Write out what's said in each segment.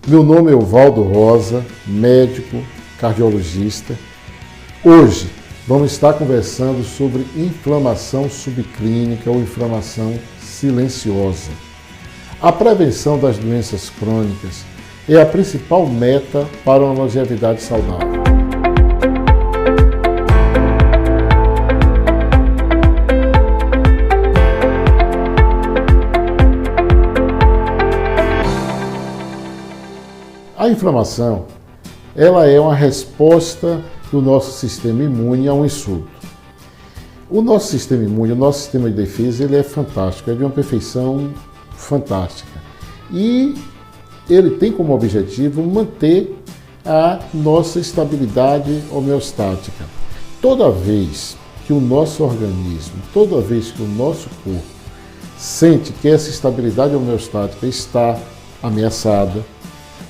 Meu nome é Uvaldo Rosa, médico, cardiologista. Hoje vamos estar conversando sobre inflamação subclínica ou inflamação silenciosa. A prevenção das doenças crônicas é a principal meta para uma longevidade saudável. A inflamação, ela é uma resposta do nosso sistema imune a um insulto. O nosso sistema imune, o nosso sistema de defesa, ele é fantástico, é de uma perfeição fantástica. E ele tem como objetivo manter a nossa estabilidade homeostática. Toda vez que o nosso organismo, toda vez que o nosso corpo sente que essa estabilidade homeostática está ameaçada,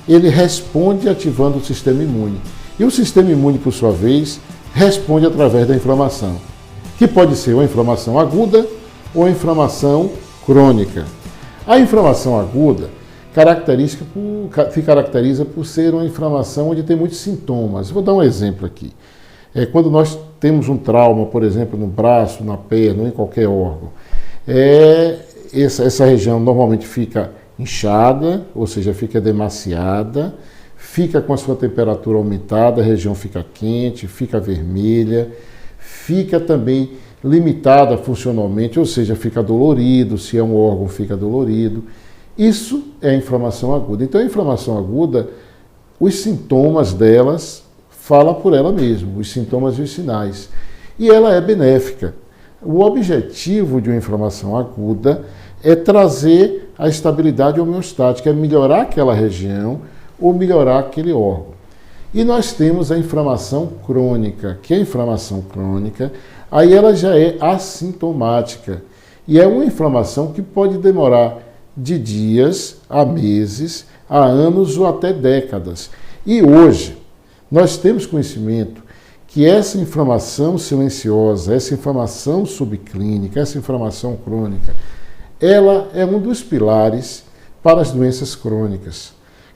ele responde ativando o sistema imune. E o sistema imune, por sua vez, responde através da inflamação, que pode ser uma inflamação aguda ou uma inflamação crônica. A inflamação aguda se caracteriza por ser uma inflamação onde tem muitos sintomas. Vou dar um exemplo aqui. Quando nós temos um trauma, por exemplo, no braço, na perna ou em qualquer órgão, essa região normalmente fica inchada, ou seja, fica demasiada, fica com a sua temperatura aumentada, a região fica quente, fica vermelha, fica também limitada funcionalmente, ou seja, fica dolorido, se é um órgão fica dolorido. Isso é a inflamação aguda. Então a inflamação aguda, os sintomas delas falam por ela mesma, os sintomas e os sinais. E ela é benéfica. O objetivo de uma inflamação aguda é trazer a estabilidade homeostática, é melhorar aquela região ou melhorar aquele órgão. E nós temos a inflamação crônica, que é a inflamação crônica, aí ela já é assintomática. E é uma inflamação que pode demorar de dias a meses, a anos ou até décadas. E hoje nós temos conhecimento que essa inflamação silenciosa, essa inflamação subclínica, essa inflamação crônica, ela é um dos pilares para as doenças crônicas.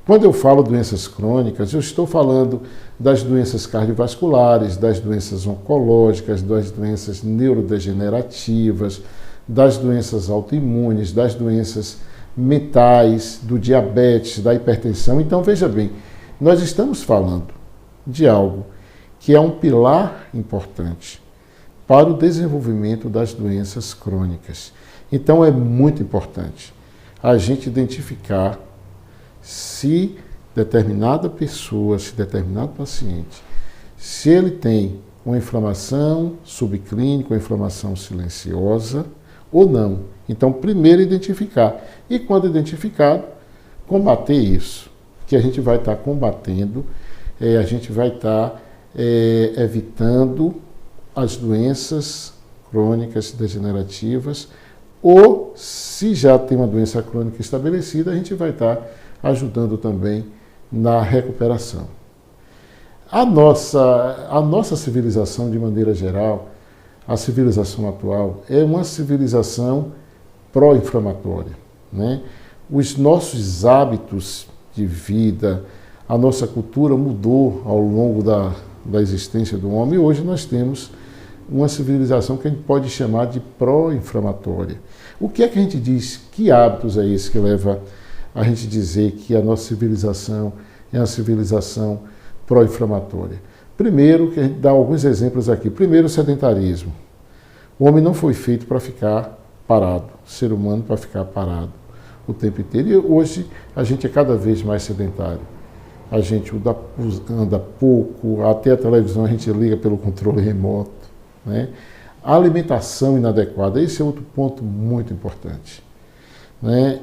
Quando eu falo doenças crônicas, eu estou falando das doenças cardiovasculares, das doenças oncológicas, das doenças neurodegenerativas, das doenças autoimunes, das doenças mentais, do diabetes, da hipertensão. Então, veja bem, nós estamos falando de algo que é um pilar importante para o desenvolvimento das doenças crônicas. Então é muito importante a gente identificar se determinada pessoa, se determinado paciente, se ele tem uma inflamação subclínica, uma inflamação silenciosa ou não. Então, primeiro identificar. E quando identificado, combater isso. Que a gente vai estar combatendo, a gente vai estar evitando as doenças crônicas degenerativas, ou, se já tem uma doença crônica estabelecida, a gente vai estar ajudando também na recuperação. A nossa civilização, de maneira geral, a civilização atual, é uma civilização pró-inflamatória, né? Os nossos hábitos de vida, a nossa cultura mudou ao longo da existência do homem, e hoje nós temos uma civilização que a gente pode chamar de pró-inflamatória. O que é que a gente diz? Que hábitos é esse que leva a gente dizer que a nossa civilização é uma civilização pró-inflamatória? Primeiro, que a gente dá alguns exemplos aqui. Primeiro, o sedentarismo. O homem não foi feito para ficar parado, o ser humano para ficar parado o tempo inteiro. E hoje a gente é cada vez mais sedentário. A gente anda pouco, até a televisão a gente liga pelo controle remoto, né? A alimentação inadequada, esse é outro ponto muito importante, né?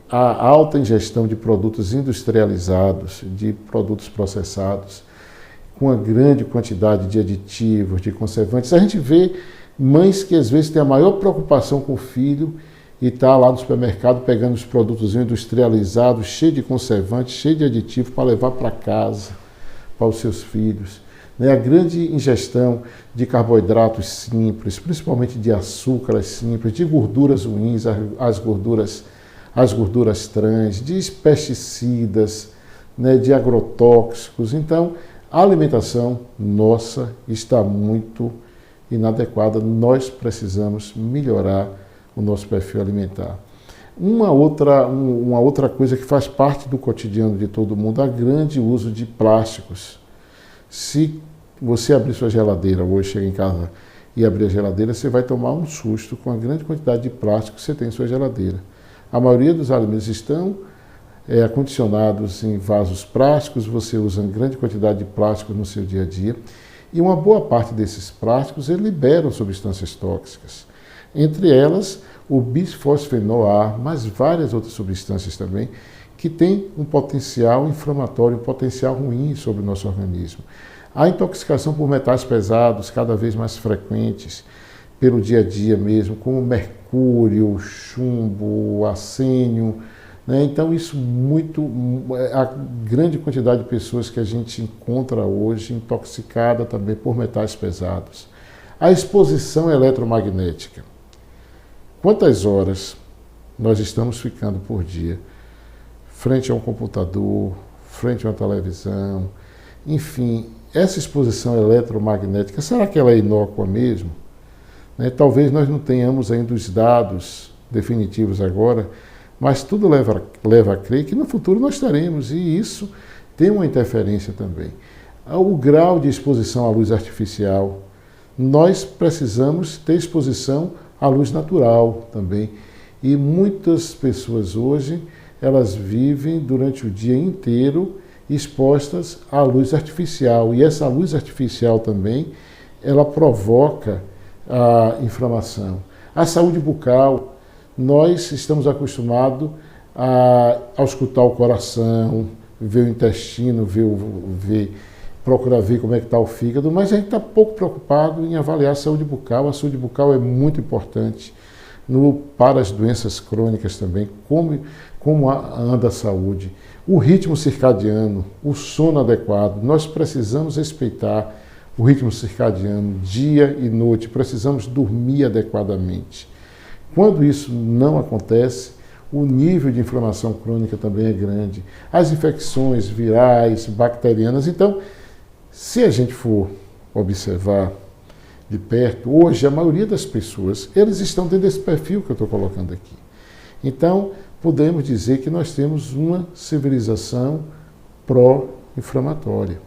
A alta ingestão de produtos industrializados, de produtos processados, com uma grande quantidade de aditivos, de conservantes. A gente vê mães que às vezes têm a maior preocupação com o filho e está lá no supermercado pegando os produtos industrializados, cheio de conservantes, cheio de aditivos para levar para casa, para os seus filhos. A grande ingestão de carboidratos simples, principalmente de açúcares simples, de gorduras ruins, as gorduras as gorduras trans, de pesticidas, né, de agrotóxicos. Então, a alimentação nossa está muito inadequada. Nós precisamos melhorar o nosso perfil alimentar. Uma outra coisa que faz parte do cotidiano de todo mundo é o grande uso de plásticos. Se você abrir sua geladeira hoje, chega em casa e abrir a geladeira, você vai tomar um susto com a grande quantidade de plástico que você tem em sua geladeira. A maioria dos alimentos estão acondicionados em vasos plásticos, você usa grande quantidade de plástico no seu dia a dia, e uma boa parte desses plásticos liberam substâncias tóxicas. Entre elas, o bisfosfenol A, mas várias outras substâncias também, que têm um potencial inflamatório, um potencial ruim sobre o nosso organismo. A intoxicação por metais pesados, cada vez mais frequentes, pelo dia a dia mesmo, como mercúrio, chumbo, arsênio, né? Então isso a grande quantidade de pessoas que a gente encontra hoje intoxicada também por metais pesados. A exposição eletromagnética. Quantas horas nós estamos ficando por dia frente a um computador, frente a uma televisão, enfim, essa exposição eletromagnética, será que ela é inócua mesmo? Né? Talvez nós não tenhamos ainda os dados definitivos agora, mas tudo leva a crer que no futuro nós teremos, e isso tem uma interferência também. O grau de exposição à luz artificial, nós precisamos ter exposição à luz natural também. E muitas pessoas hoje, elas vivem durante o dia inteiro expostas à luz artificial. E essa luz artificial também, ela provoca a inflamação. A saúde bucal, nós estamos acostumados a escutar o coração, ver o intestino, procurar ver como é que está o fígado, mas a gente está pouco preocupado em avaliar a saúde bucal. A saúde bucal é muito importante para as doenças crônicas também, como anda a saúde. O ritmo circadiano, o sono adequado, nós precisamos respeitar o ritmo circadiano, dia e noite, precisamos dormir adequadamente. Quando isso não acontece, o nível de inflamação crônica também é grande. As infecções virais, bacterianas. Então, se a gente for observar de perto, hoje a maioria das pessoas, eles estão dentro desse perfil que eu estou colocando aqui. Então, podemos dizer que nós temos uma civilização pró-inflamatória.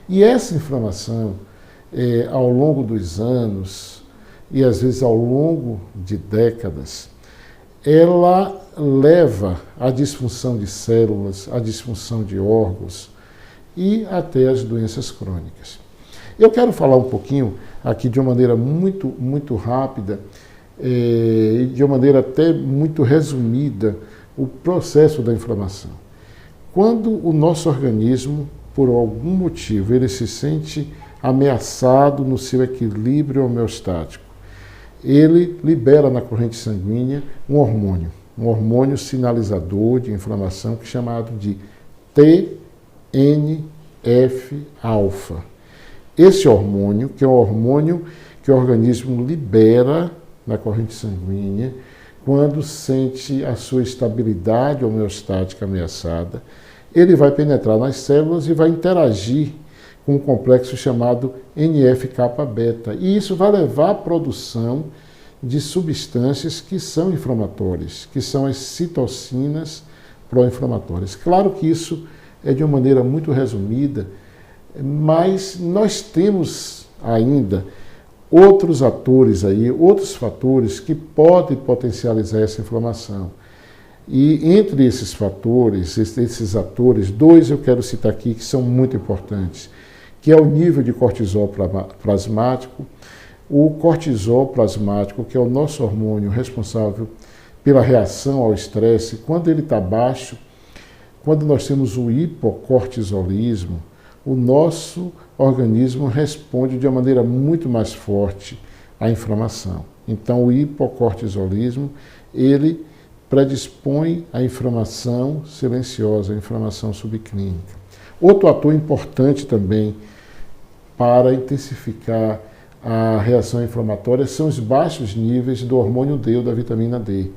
E essa inflamação, ao longo dos anos, e às vezes ao longo de décadas, ela leva à disfunção de células, à disfunção de órgãos e até as doenças crônicas. Eu quero falar um pouquinho aqui de uma maneira muito rápida e de uma maneira até muito resumida o processo da inflamação. Quando o nosso organismo, por algum motivo, ele se sente ameaçado no seu equilíbrio homeostático, ele libera na corrente sanguínea um hormônio sinalizador de inflamação que é chamado de TNF-alfa. Esse hormônio, que é um hormônio que o organismo libera na corrente sanguínea quando sente a sua estabilidade homeostática ameaçada, ele vai penetrar nas células e vai interagir com um complexo chamado NF-kappa-beta. E isso vai levar à produção de substâncias que são inflamatórias, que são as citocinas pró-inflamatórias. Claro que isso é de uma maneira muito resumida, mas nós temos ainda outros atores aí, outros fatores que podem potencializar essa inflamação. E entre esses fatores, esses atores, dois eu quero citar aqui que são muito importantes, que é o nível de cortisol plasmático. O cortisol plasmático, que é o nosso hormônio responsável pela reação ao estresse, quando ele está baixo, quando nós temos o hipocortisolismo, o nosso organismo responde de uma maneira muito mais forte à inflamação. Então, o hipocortisolismo, ele predispõe à inflamação silenciosa, à inflamação subclínica. Outro ator importante também para intensificar a reação inflamatória são os baixos níveis do hormônio D ou da vitamina D.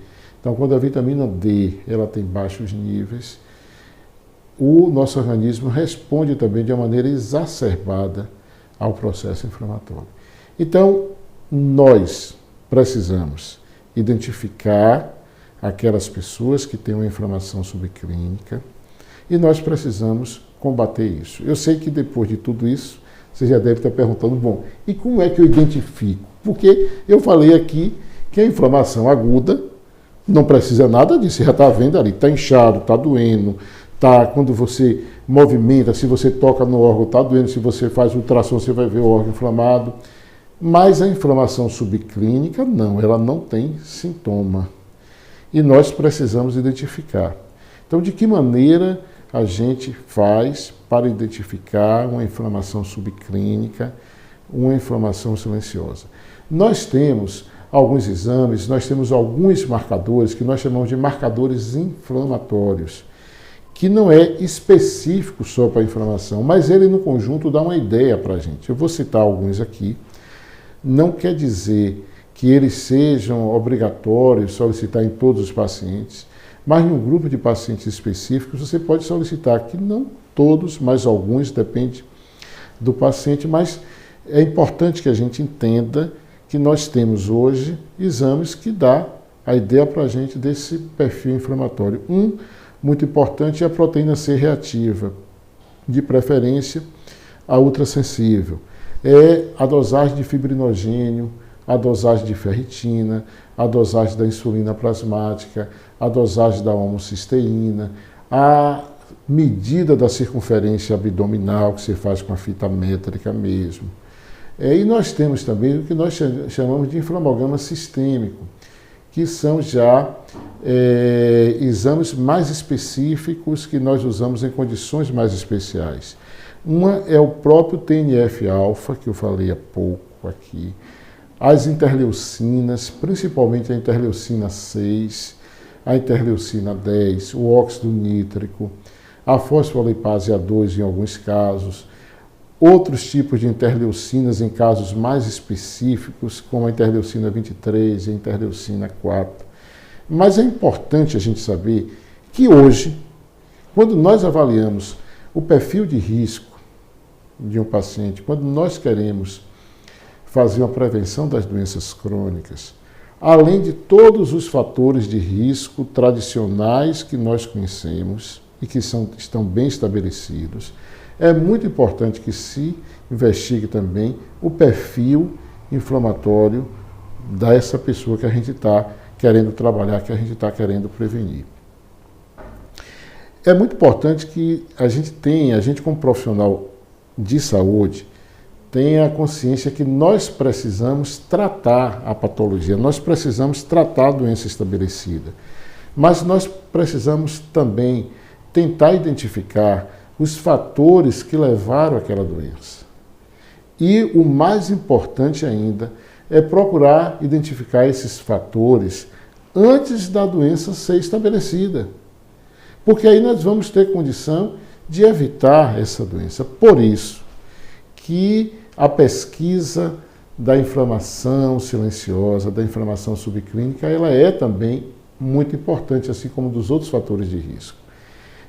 Então, quando a vitamina D ela tem baixos níveis, o nosso organismo responde também de uma maneira exacerbada ao processo inflamatório. Então, nós precisamos identificar aquelas pessoas que têm uma inflamação subclínica e nós precisamos combater isso. Eu sei que depois de tudo isso, você já deve estar perguntando, bom, e como é que eu identifico? Porque eu falei aqui que a inflamação aguda não precisa nada disso, você já está vendo ali, está inchado, está doendo, tá, quando você movimenta, se você toca no órgão, está doendo, se você faz ultrassom, você vai ver o órgão inflamado. Mas a inflamação subclínica, não, ela não tem sintoma. E nós precisamos identificar. Então, de que maneira a gente faz para identificar uma inflamação subclínica, uma inflamação silenciosa? Nós temos alguns exames, nós temos alguns marcadores que nós chamamos de marcadores inflamatórios, que não é específico só para a inflamação, mas ele no conjunto dá uma ideia para a gente. Eu vou citar alguns aqui. Não quer dizer que eles sejam obrigatórios solicitar em todos os pacientes, mas em um grupo de pacientes específicos você pode solicitar, que não todos, mas alguns, depende do paciente, mas é importante que a gente entenda que nós temos hoje exames que dá a ideia para a gente desse perfil inflamatório. Muito importante é a proteína C reativa, de preferência a ultrassensível. É a dosagem de fibrinogênio, a dosagem de ferritina, a dosagem da insulina plasmática, a dosagem da homocisteína, a medida da circunferência abdominal, que se faz com a fita métrica mesmo. E nós temos também o que nós chamamos de inflamograma sistêmico, que são já exames mais específicos que nós usamos em condições mais especiais. Uma é o próprio TNF-alfa, que eu falei há pouco aqui, as interleucinas, principalmente a interleucina 6, a interleucina 10, o óxido nítrico, a fosfolipase A2 em alguns casos, outros tipos de interleucinas em casos mais específicos, como a interleucina 23 e a interleucina 4. Mas é importante a gente saber que hoje, quando nós avaliamos o perfil de risco de um paciente, quando nós queremos fazer uma prevenção das doenças crônicas, além de todos os fatores de risco tradicionais que nós conhecemos e que estão bem estabelecidos, é muito importante que se investigue também o perfil inflamatório dessa pessoa que a gente está querendo trabalhar, que a gente está querendo prevenir. É muito importante que a gente como profissional de saúde, tenha a consciência que nós precisamos tratar a patologia, nós precisamos tratar a doença estabelecida, mas nós precisamos também tentar identificar os fatores que levaram àquela doença. E o mais importante ainda é procurar identificar esses fatores antes da doença ser estabelecida, porque aí nós vamos ter condição de evitar essa doença. Por isso que a pesquisa da inflamação silenciosa, da inflamação subclínica, ela é também muito importante, assim como dos outros fatores de risco.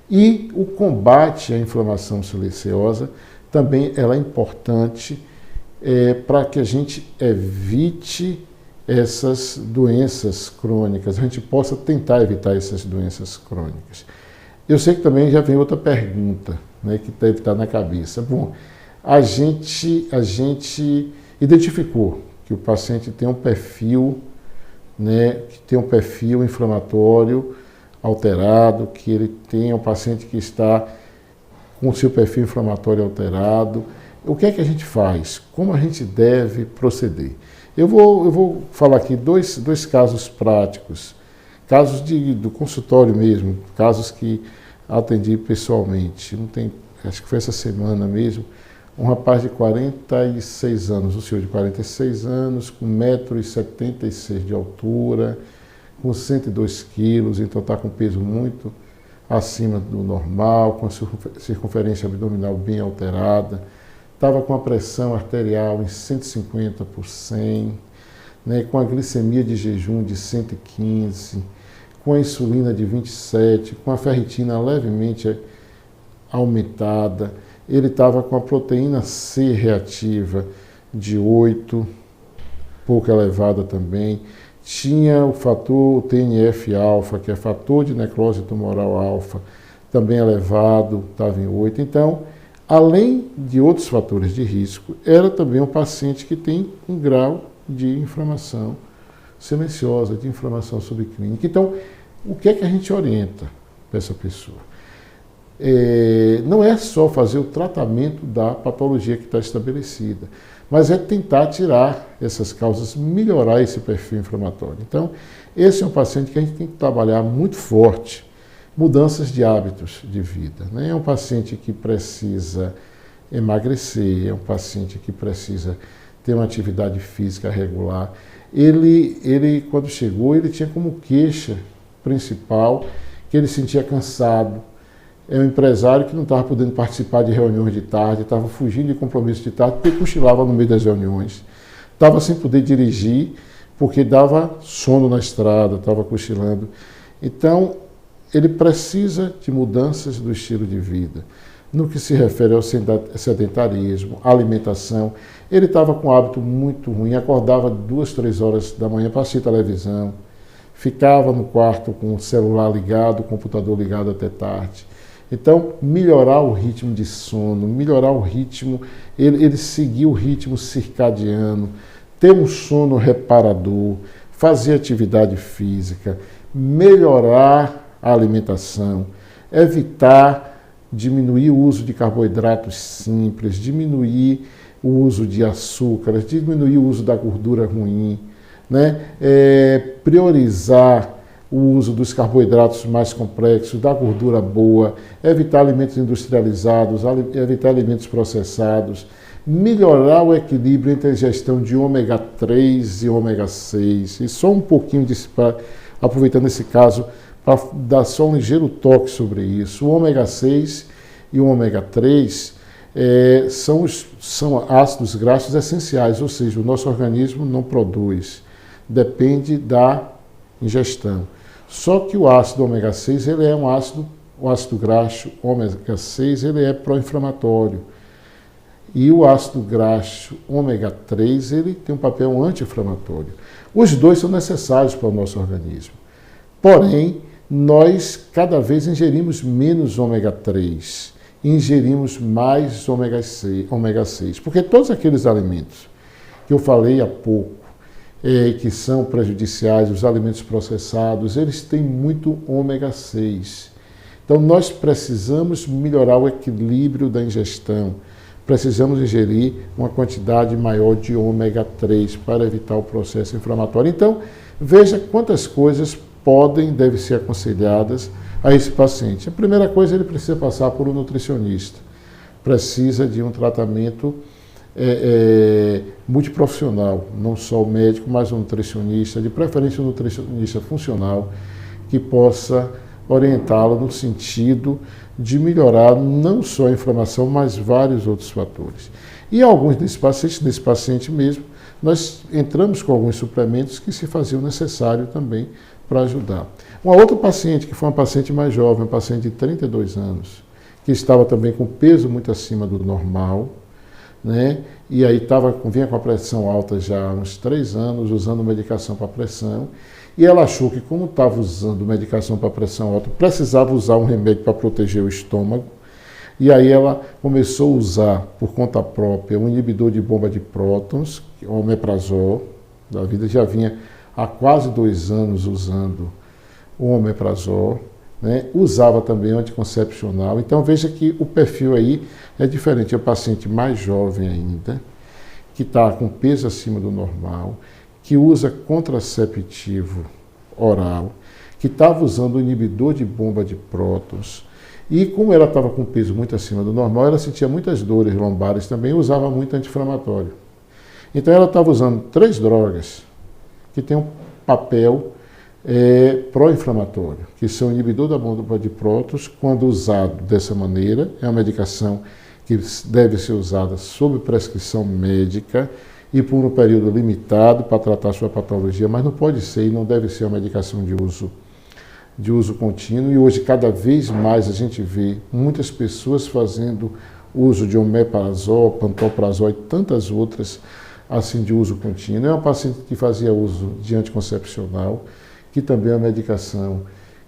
E o combate à inflamação silenciosa também ela é importante para que a gente evite essas doenças crônicas, a gente possa tentar evitar essas doenças crônicas. Eu sei que também já vem outra pergunta, né, que deve estar na cabeça. Bom, a gente identificou que o paciente tem um perfil, né, que tem um perfil inflamatório alterado, que ele tem um paciente que está com o seu perfil inflamatório alterado. O que é que a gente faz? Como a gente deve proceder? Eu vou falar aqui dois casos práticos, casos do consultório mesmo, casos que atendi pessoalmente. Acho que foi essa semana mesmo. Um rapaz de 46 anos, um senhor de 46 anos, com 1,76 m de altura, com 102 quilos, então está com peso muito acima do normal, com a circunferência abdominal bem alterada, estava com a pressão arterial em 150 por 100, né, com a glicemia de jejum de 115, com a insulina de 27, com a ferritina levemente aumentada, ele estava com a proteína C reativa de 8, pouco elevada também, tinha o fator TNF-alfa, que é fator de necrose tumoral alfa, também elevado, estava em 8. Então, além de outros fatores de risco, era também um paciente que tem um grau de inflamação silenciosa, de inflamação subclínica. Então, o que é que a gente orienta para essa pessoa? Não é só fazer o tratamento da patologia que está estabelecida, mas é tentar tirar essas causas, melhorar esse perfil inflamatório. Então, esse é um paciente que a gente tem que trabalhar muito forte, mudanças de hábitos de vida, né? É um paciente que precisa emagrecer, é um paciente que precisa ter uma atividade física regular. Ele quando chegou, ele tinha como queixa principal que ele sentia cansado. É um empresário que não estava podendo participar de reuniões de tarde, estava fugindo de compromissos de tarde, porque cochilava no meio das reuniões. Estava sem poder dirigir, porque dava sono na estrada, estava cochilando. Então, ele precisa de mudanças do estilo de vida. No que se refere ao sedentarismo, alimentação, ele estava com um hábito muito ruim, acordava 2, 3 horas da manhã para assistir televisão, ficava no quarto com o celular ligado, o computador ligado até tarde. Então, melhorar o ritmo de sono, melhorar o ritmo, ele seguir o ritmo circadiano, ter um sono reparador, fazer atividade física, melhorar a alimentação, evitar diminuir o uso de carboidratos simples, diminuir o uso de açúcares, diminuir o uso da gordura ruim, né? Priorizar o uso dos carboidratos mais complexos, da gordura boa, evitar alimentos industrializados, evitar alimentos processados, melhorar o equilíbrio entre a ingestão de ômega 3 e ômega 6. E só um pouquinho, aproveitando esse caso, para dar só um ligeiro toque sobre isso. O ômega 6 e o ômega 3 são ácidos graxos essenciais, ou seja, o nosso organismo não produz, depende da ingestão. Só que o ácido ômega 6, ele é um ácido, o ácido graxo ômega 6, ele é pró-inflamatório. E o ácido graxo ômega 3, ele tem um papel anti-inflamatório. Os dois são necessários para o nosso organismo. Porém, nós cada vez ingerimos menos ômega 3, ingerimos mais ômega 6, porque todos aqueles alimentos que eu falei há pouco, que são prejudiciais, os alimentos processados, eles têm muito ômega 6. Então, nós precisamos melhorar o equilíbrio da ingestão, precisamos ingerir uma quantidade maior de ômega 3 para evitar o processo inflamatório. Então, veja quantas coisas devem ser aconselhadas a esse paciente. A primeira coisa, ele precisa passar por um nutricionista, precisa de um tratamento multiprofissional, não só o médico, mas um nutricionista, de preferência um nutricionista funcional, que possa orientá-lo no sentido de melhorar não só a inflamação, mas vários outros fatores. E alguns desses pacientes, nesse paciente mesmo, nós entramos com alguns suplementos que se faziam necessário também para ajudar. Uma outra paciente, que foi uma paciente mais jovem, uma paciente de 32 anos, que estava também com peso muito acima do normal, né? E aí vinha com a pressão alta já há uns 3 anos, usando medicação para pressão, e ela achou que, como estava usando medicação para pressão alta, precisava usar um remédio para proteger o estômago, e aí ela começou a usar, por conta própria, um inibidor de bomba de prótons, o omeprazol, da vida já vinha há quase 2 anos usando o omeprazol, né? Usava também o anticoncepcional. Então veja que o perfil aí é diferente, é o paciente mais jovem ainda, que está com peso acima do normal, que usa contraceptivo oral, que estava usando o inibidor de bomba de prótons, e como ela estava com peso muito acima do normal, ela sentia muitas dores lombares também, e usava muito anti-inflamatório. Então ela estava usando 3 drogas que têm um papel pró-inflamatório, que são o inibidor da bomba de prótons, quando usado dessa maneira, é uma medicação que deve ser usada sob prescrição médica e por um período limitado para tratar sua patologia, mas não pode ser e não deve ser uma medicação de uso de uso contínuo, e hoje cada vez mais a gente vê muitas pessoas fazendo uso de omeprazol, pantoprazol e tantas outras assim de uso contínuo. É uma paciente que fazia uso de anticoncepcional, que também é uma medicação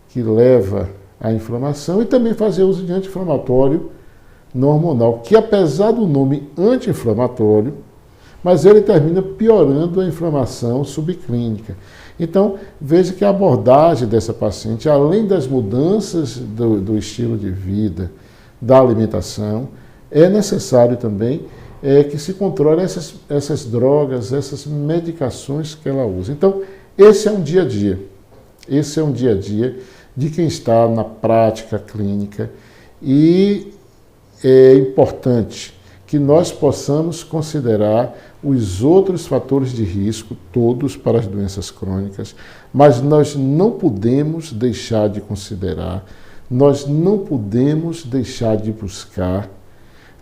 que leva à inflamação, e também fazia uso de anti-inflamatório não hormonal, que apesar do nome anti-inflamatório, mas ele termina piorando a inflamação subclínica. Então, veja que a abordagem dessa paciente, além das mudanças do estilo de vida, da alimentação, é necessário também que se controle essas drogas, essas medicações que ela usa. Então, esse é um dia a dia. Esse é um dia a dia de quem está na prática clínica, e é importante que nós possamos considerar os outros fatores de risco, todos para as doenças crônicas, mas nós não podemos deixar de considerar, nós não podemos deixar de buscar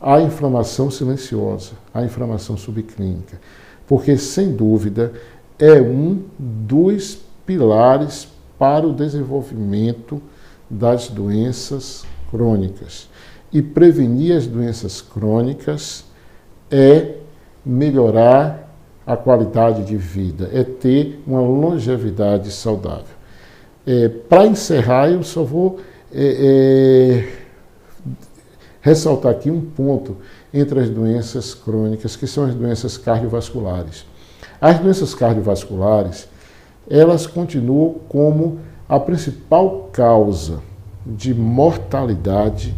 a inflamação silenciosa, a inflamação subclínica, porque, sem dúvida, é um dos pilares para o desenvolvimento das doenças crônicas. E prevenir as doenças crônicas é melhorar a qualidade de vida, é ter uma longevidade saudável. Para encerrar, eu só vou ressaltar aqui um ponto entre as doenças crônicas, que são as doenças cardiovasculares. As doenças cardiovasculares, elas continuam como a principal causa de mortalidade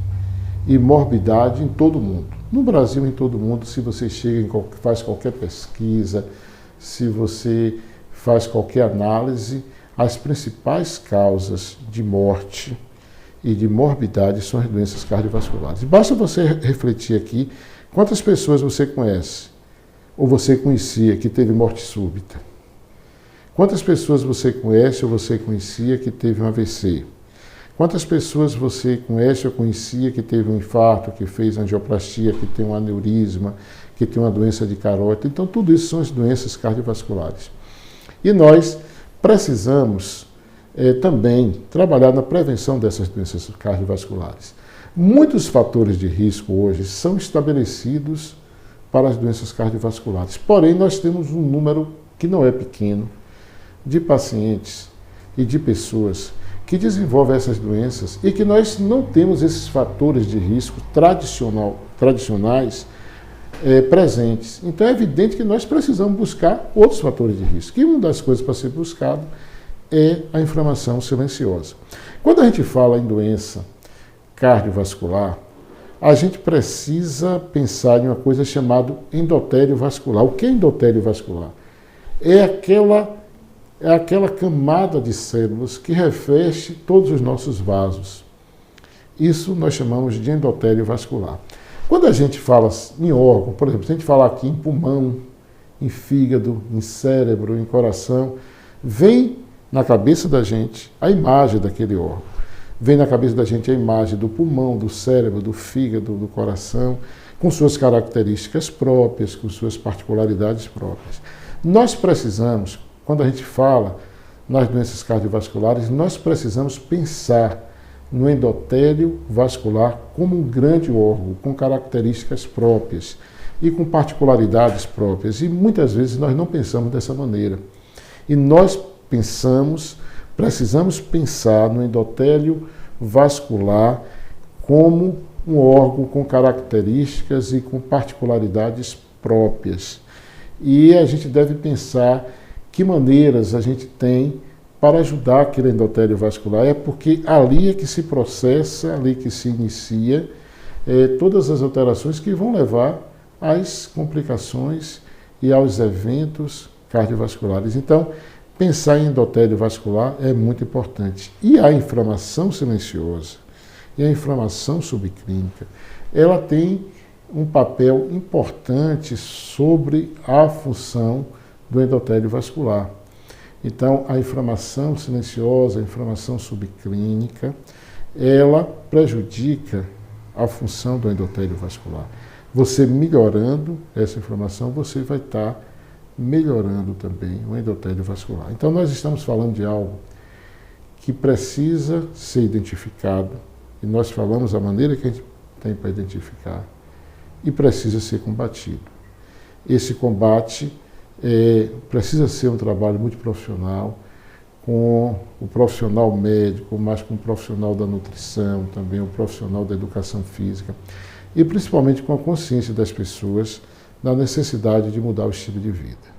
e morbidade em todo o mundo. No Brasil, em todo o mundo, se você chega, faz qualquer pesquisa, se você faz qualquer análise, as principais causas de morte e de morbidade são as doenças cardiovasculares. Basta você refletir aqui quantas pessoas você conhece, ou você conhecia, que teve morte súbita. Quantas pessoas você conhece ou você conhecia que teve um AVC? Quantas pessoas você conhece ou conhecia que teve um infarto, que fez angioplastia, que tem um aneurisma, que tem uma doença de carótida? Então, tudo isso são as doenças cardiovasculares. E nós precisamos também trabalhar na prevenção dessas doenças cardiovasculares. Muitos fatores de risco hoje são estabelecidos para as doenças cardiovasculares. Porém, nós temos um número que não é pequeno de pacientes e de pessoas que desenvolvem essas doenças e que nós não temos esses fatores de risco tradicionais presentes. Então é evidente que nós precisamos buscar outros fatores de risco. E uma das coisas para ser buscado é a inflamação silenciosa. Quando a gente fala em doença cardiovascular, a gente precisa pensar em uma coisa chamada endotélio vascular. O que é endotélio vascular? É aquela camada de células que reveste todos os nossos vasos. Isso nós chamamos de endotélio vascular. Quando a gente fala em órgão, por exemplo, se a gente falar aqui em pulmão, em fígado, em cérebro, em coração, vem na cabeça da gente a imagem daquele órgão. Vem na cabeça da gente a imagem do pulmão, do cérebro, do fígado, do coração, com suas características próprias, com suas particularidades próprias. Nós precisamos, quando a gente fala nas doenças cardiovasculares, nós precisamos pensar no endotélio vascular como um grande órgão, com características próprias e com particularidades próprias. E muitas vezes nós não pensamos dessa maneira. E nós precisamos pensar no endotélio vascular como um órgão com características e com particularidades próprias. E a gente deve pensar que maneiras a gente tem para ajudar aquele endotélio vascular. É porque ali é que se processa, ali que se inicia todas as alterações que vão levar às complicações e aos eventos cardiovasculares. Então, pensar em endotélio vascular é muito importante. E a inflamação silenciosa e a inflamação subclínica, ela tem um papel importante sobre a função do endotélio vascular. Então, a inflamação silenciosa, a inflamação subclínica, ela prejudica a função do endotélio vascular. Você melhorando essa inflamação, você vai estar melhorando também o endotélio vascular. Então, nós estamos falando de algo que precisa ser identificado, e nós falamos a maneira que a gente tem para identificar, e precisa ser combatido. Esse combate precisa ser um trabalho muito profissional, com o profissional médico, mas com o profissional da nutrição, também o profissional da educação física, e principalmente com a consciência das pessoas da necessidade de mudar o estilo de vida.